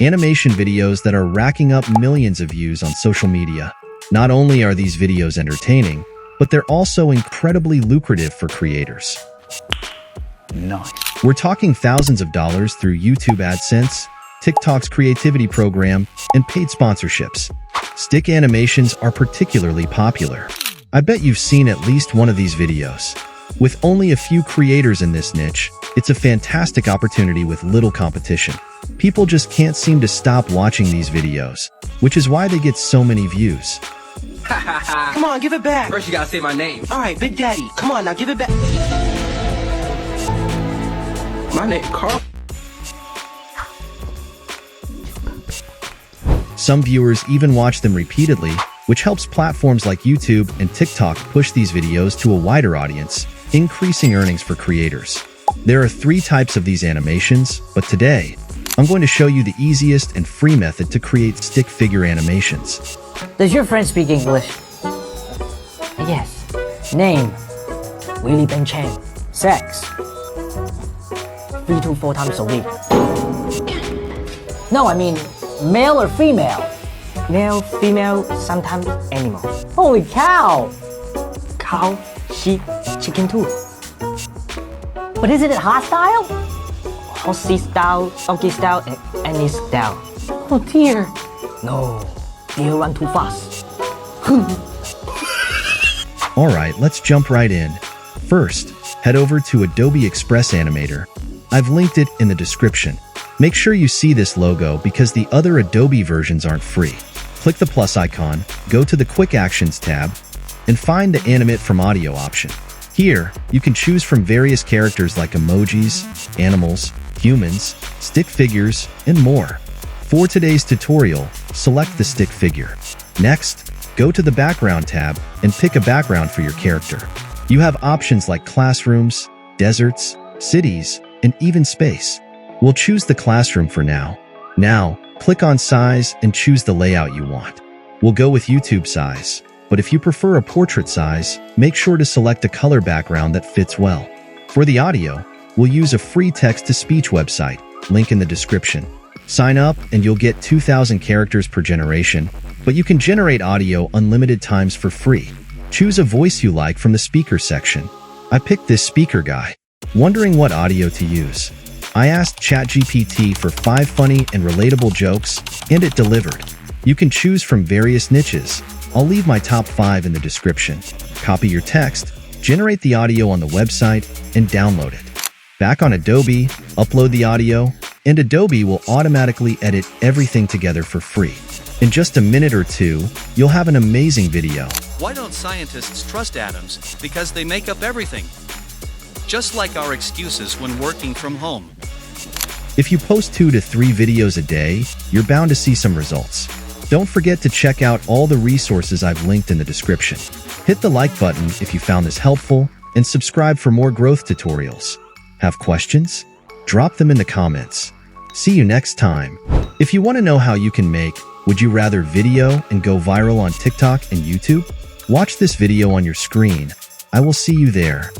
animation videos that are racking up millions of views on social media. Not only are these videos entertaining, but they're also incredibly lucrative for creators. Nice. We're talking thousands of dollars through YouTube AdSense, TikTok's creativity program, and paid sponsorships. Stick animations are particularly popular. I bet you've seen at least one of these videos. With only a few creators in this niche, it's a fantastic opportunity with little competition. People just can't seem to stop watching these videos, which is why they get so many views. Come on, give it back. First, you gotta say my name. All right, Big Daddy. Come on, now give it back. My name, Carl. Some viewers even watch them repeatedly, which helps platforms like YouTube and TikTok push these videos to a wider audience, increasing earnings for creators. There are 3 types of these animations, but today, I'm going to show you the easiest and free method to create stick figure animations. Does your friend speak English? Yes. Name? Willie Ben Chen. Sex? 3 to 4 times a week. No, I mean, male or female? Male, female, sometimes animal. Holy cow! Cow, sheep, chicken too. But isn't it hostile? Horsey style, doggy style, and any style. Oh dear. No, they'll run too fast. Alright, let's jump right in. First, head over to Adobe Express Animator. I've linked it in the description. Make sure you see this logo because the other Adobe versions aren't free. Click the plus icon, go to the Quick Actions tab, and find the Animate from Audio option. Here, you can choose from various characters like emojis, animals, humans, stick figures, and more. For today's tutorial, select the stick figure. Next, go to the Background tab and pick a background for your character. You have options like classrooms, deserts, cities, and even space. We'll choose the classroom for now. Now, click on Size and choose the layout you want. We'll go with YouTube size, but if you prefer a portrait size, make sure to select a color background that fits well. For the audio, we'll use a free text-to-speech website, link in the description. Sign up and you'll get 2,000 characters per generation, but you can generate audio unlimited times for free. Choose a voice you like from the speaker section. I picked this speaker guy. Wondering what audio to use? I asked ChatGPT for 5 funny and relatable jokes, and it delivered. You can choose from various niches. I'll leave my top 5 in the description. Copy your text, generate the audio on the website, and download it. Back on Adobe, upload the audio, and Adobe will automatically edit everything together for free. In just a minute or 2, you'll have an amazing video. Why don't scientists trust atoms? Because they make up everything. Just like our excuses when working from home. If you post 2 to 3 videos a day, you're bound to see some results. Don't forget to check out all the resources I've linked in the description. Hit the like button if you found this helpful, and subscribe for more growth tutorials. Have questions? Drop them in the comments. See you next time. If you want to know how you can make Would You Rather video and go viral on TikTok and YouTube? Watch this video on your screen. I will see you there.